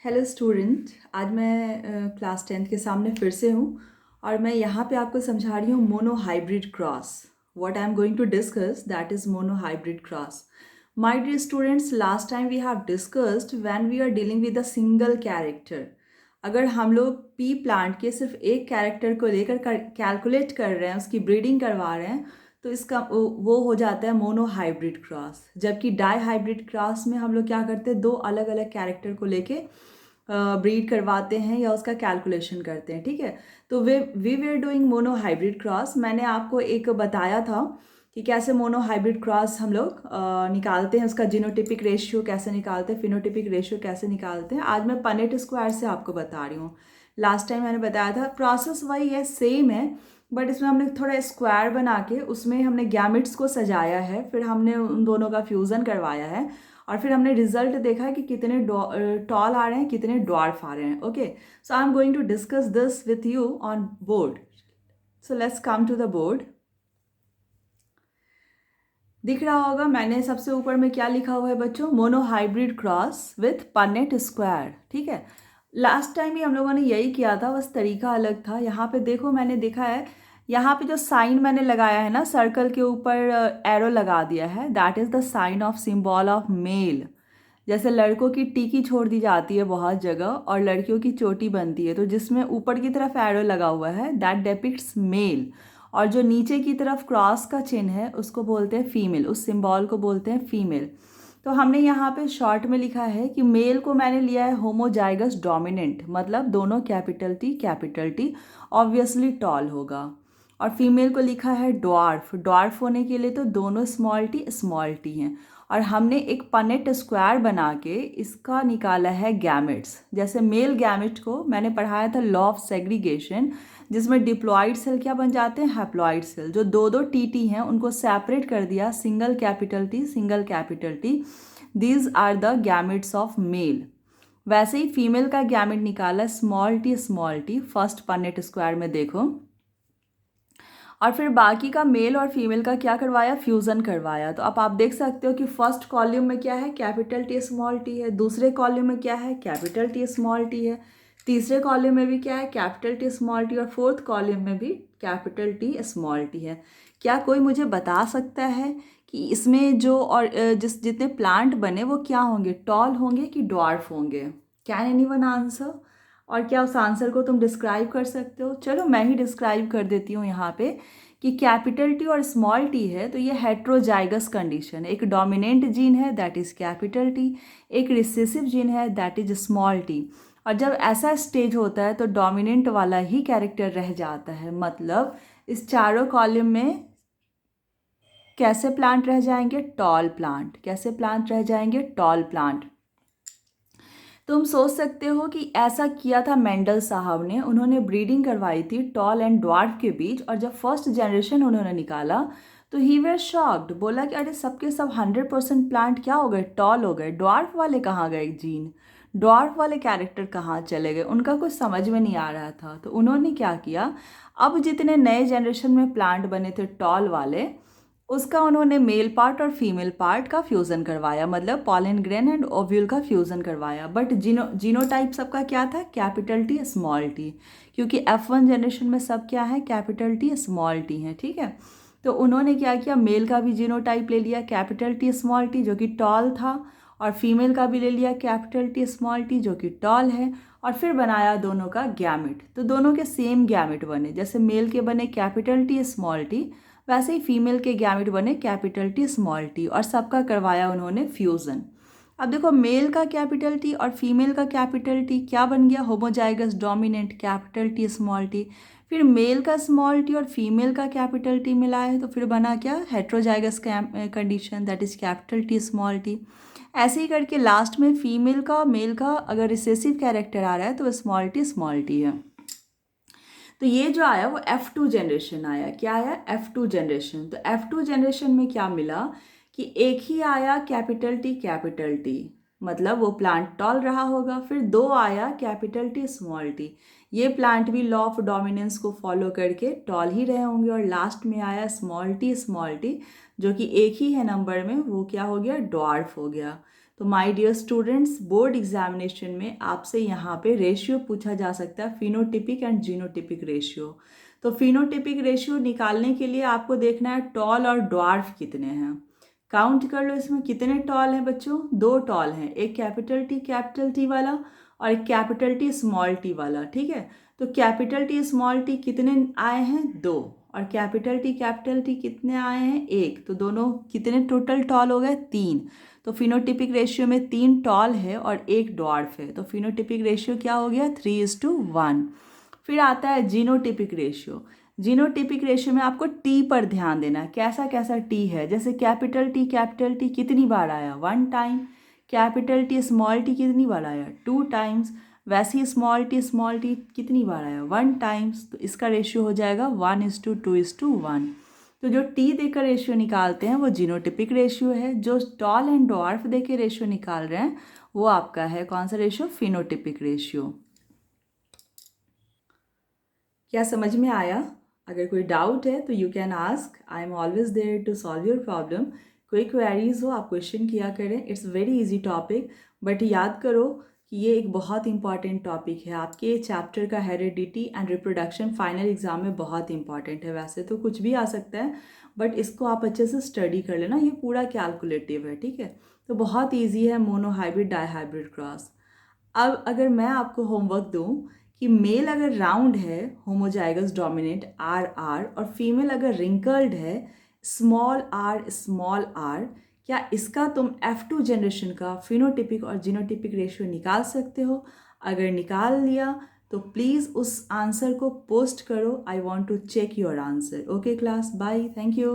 Hello student. आज मैं class 10th के सामने फिर से हूँ और मैं यहाँ पे आपको समझा रही हूँ mono hybrid cross. What I am going to discuss that is mono hybrid cross. My dear students, last time we have discussed when we are dealing with a single character. अगर हम लोग पी प्लांट के सिर्फ एक character को लेकर calculate कर रहे हैं, उसकी ब्रीडिंग करवा रहे हैं, तो इसका वो हो जाता है मोनो हाइब्रिड क्रॉस। जबकि डाई हाइब्रिड क्रॉस में हम लोग क्या करते हैं, दो अलग अलग कैरेक्टर को लेके ब्रीड करवाते हैं या उसका कैलकुलेशन करते हैं। ठीक है, तो we were doing mono hybrid cross. मैंने आपको एक बताया था कि कैसे मोनो हाइब्रिड क्रॉस हम लोग निकालते हैं, उसका जीनोटिपिक रेशियो कैसे निकालते हैं, फिनोटिपिक रेशियो कैसे निकालते हैं। आज मैं पनेट स्क्वायर से आपको बता रही हूँ। लास्ट टाइम मैंने बताया था, प्रोसेस वही है, सेम है, बट इसमें हमने थोड़ा स्क्वायर बना के उसमें हमने गैमेट्स को सजाया है, फिर हमने उन दोनों का फ्यूज़न करवाया है और फिर हमने रिजल्ट देखा है कि कितने टॉल आ रहे हैं, कितने ड्वार्फ आ रहे हैं। Okay, so I am going to discuss this with you on board. So let's come to the board. दिख रहा होगा मैंने सबसे ऊपर में क्या लिखा हुआ है बच्चों, mono hybrid cross with Punnett square. ठीक है, लास्ट टाइम भी हम लोगों ने यही किया था, बस तरीका अलग था। यहाँ पे देखो, मैंने देखा है यहाँ पे जो साइन मैंने लगाया है ना, सर्कल के ऊपर एरो लगा दिया है, that is the sign of symbol of male. जैसे लड़कों की टीकी छोड़ दी जाती है बहुत जगह और लड़कियों की चोटी बनती है, तो जिसमें ऊपर की तरफ एरो लगा हुआ है दैट डेपिक्ट्स मेल, और जो नीचे की तरफ क्रॉस का चिन्ह है उसको बोलते हैं फीमेल, उस सिंबल को बोलते हैं फीमेल। तो हमने यहाँ पे शॉर्ट में लिखा है कि मेल को मैंने लिया है होमोजाइगस डोमिनेंट, मतलब दोनों कैपिटल टी ऑब्वियसली टॉल होगा। और फीमेल को लिखा है ड्वार्फ, ड्वार्फ होने के लिए तो दोनों स्मॉल टी हैं। और हमने एक पनेट स्क्वायर बना के इसका निकाला है गैमेट्स। जैसे मेल गैमेट को मैंने पढ़ाया था लॉ ऑफ सेग्रीगेशन, जिसमें डिप्लॉइड सेल क्या बन जाते हैं, हैप्लॉइड सेल। जो दो दो टी हैं उनको सेपरेट कर दिया, single capital T, these are the gametes of male. वैसे ही फीमेल का गैमेट निकाला small T first Punnett square में देखो, और फिर बाकी का मेल और फीमेल का क्या करवाया, फ्यूज़न करवाया। तो अब आप देख सकते हो कि फर्स्ट कॉलम में क्या है, कैपिटल टी स्मॉल टी है, दूसरे कॉलम में क्या है, कैपिटल टी स्मॉल टी है, तीसरे कॉलम में भी क्या है, कैपिटल टी स्मॉल टी, और फोर्थ कॉलम में भी कैपिटल टी स्मॉल टी है। क्या कोई मुझे बता सकता है कि इसमें जो और जितने प्लांट बने वो क्या होंगे, टॉल होंगे कि ड्वार्फ होंगे? Can anyone answer? और क्या उस आंसर को तुम डिस्क्राइब कर सकते हो? चलो मैं ही डिस्क्राइब कर देती हूँ यहाँ पे कि कैपिटल टी और स्मॉल टी है तो ये हेट्रोजाइगस कंडीशन है। एक डोमिनेंट जीन है दैट इज कैपिटल टी, एक रिसेसिव जीन है दैट इज स्मॉल टी। और जब ऐसा स्टेज होता है तो डोमिनेंट वाला ही कैरेक्टर रह जाता है, मतलब इस चारों कॉलम में कैसे प्लांट रह जाएंगे, टॉल प्लांट। कैसे प्लांट रह जाएंगे, टॉल प्लांट। तुम सोच सकते हो कि ऐसा किया था मेंडल साहब ने, उन्होंने ब्रीडिंग करवाई थी टॉल एंड ड्वार्फ के बीच, और जब फर्स्ट जनरेशन उन्होंने निकाला तो ही वर शॉक्ड, बोला कि अरे सबके सब 100% प्लांट क्या हो गए, टॉल हो गए, ड्वार्फ वाले कहाँ गए जीन, ड्वार्फ वाले कैरेक्टर कहाँ चले गए, उनका कुछ समझ में नहीं आ रहा था। तो उन्होंने क्या किया, अब जितने नए जनरेशन में प्लांट बने थे टॉल वाले, उसका उन्होंने मेल पार्ट और फीमेल पार्ट का फ्यूज़न करवाया, मतलब पॉलन ग्रेन एंड ओव्यूल का फ्यूज़न करवाया। बट जीनोटाइप सबका क्या था, कैपिटल टी स्मॉल टी, क्योंकि F1 जनरेशन में सब क्या है, कैपिटल टी स्मॉल टी है। ठीक है, तो उन्होंने क्या किया, मेल का भी जीनोटाइप ले लिया कैपिटल टी स्मॉल टी जो कि टॉल था, और फीमेल का भी ले लिया कैपिटल टी स्मॉल टी जो कि टॉल है, और फिर बनाया दोनों का गैमेट। तो दोनों के सेम गैमेट बने, जैसे मेल के बने कैपिटल टी स्मॉल टी, वैसे ही फीमेल के गैमेट बने कैपिटल टी स्मॉल टी, और सबका करवाया उन्होंने फ्यूज़न। अब देखो, मेल का कैपिटल टी और फीमेल का कैपिटल टी क्या बन गया, homozygous dominant capital T small T. फिर मेल का स्मॉल टी और फीमेल का कैपिटल टी मिलाए तो फिर बना क्या, heterozygous condition that is capital T small T. ऐसे ही करके लास्ट में फीमेल का मेल का अगर रिसेसिव कैरेक्टर आ रहा है तो स्मॉल टी है। तो ये जो आया वो F2 जनरेशन आया। क्या आया, F2 जनरेशन। तो F2 जनरेशन में क्या मिला कि एक ही आया कैपिटल टी, मतलब वो प्लांट टॉल रहा होगा। फिर दो आया कैपिटल टी स्मॉल टी, ये प्लांट भी लॉ ऑफ डोमिनेंस को फॉलो करके टॉल ही रहे होंगे। और लास्ट में आया स्मॉल टी जो कि एक ही है नंबर में, वो क्या हो गया, ड्वार्फ हो गया। तो my dear students, board examination में आपसे यहाँ पे रेशियो पूछा जा सकता है, फिनोटिपिक एंड जीनोटिपिक रेशियो। तो फिनोटिपिक रेशियो निकालने के लिए आपको देखना है टॉल और ड्वार्फ कितने हैं। काउंट कर लो, इसमें कितने टॉल हैं बच्चों? 2 टॉल हैं, एक कैपिटल टी वाला और एक कैपिटल टी स्मॉल टी वाला, ठीक है। तो कैपिटल टी स्मॉल टी कितने आए हैं? 2। और कैपिटल टी कितने आए हैं? 1। तो दोनों कितने टोटल टॉल हो गए? 3। तो फिनोटिपिक रेशियो में 3 टॉल है और 1 डॉर्फ है, तो फिनोटिपिक रेशियो क्या हो गया? 3:1। फिर आता है जीनोटिपिक रेशियो। जीनोटिपिक रेशियो में आपको टी पर ध्यान देना है, कैसा कैसा टी है। जैसे कैपिटल टी कितनी बार आया? 1 time. Capital T small T कितनी बार आया? 2 टाइम्स। वैसे ही स्मॉल टी कितनी बार आया? 1 टाइम्स। तो इसका रेशियो हो जाएगा 1:2:1। तो जो टी देकर रेशियो निकालते हैं वो जीनोटिपिक रेशियो है। जो टॉल एंड डॉर्फ देकर रेशियो निकाल रहे हैं वो आपका है कौन सा रेशियो? Phenotypic ratio. क्या समझ में आया? अगर कोई डाउट है तो you can ask, I am always there to solve your problem. कोई क्वेरीज हो आप क्वेश्चन किया करें, it's very easy topic. But याद करो कि ये एक बहुत इंपॉर्टेंट टॉपिक है, आपके चैप्टर का heredity and reproduction final exam में बहुत इंपॉर्टेंट है। वैसे तो कुछ भी आ सकता है बट इसको आप अच्छे से स्टडी कर लेना, ये पूरा कैलकुलेटिव है, ठीक है। तो बहुत ईजी है मोनोहाइब्रिड डाईहाइब्रिड क्रॉस। अब अगर मैं आपको होमवर्क दूं कि मेल अगर राउंड है होमोजाइगस डोमिनेंट आर आर और फीमेल अगर रिंकल्ड है स्मॉल आर, क्या इसका तुम F2 जनरेशन का फिनोटिपिक और जीनोटिपिक रेशियो निकाल सकते हो? अगर निकाल लिया तो प्लीज़ उस आंसर को पोस्ट करो। I want to check your answer. Okay class, bye, thank you.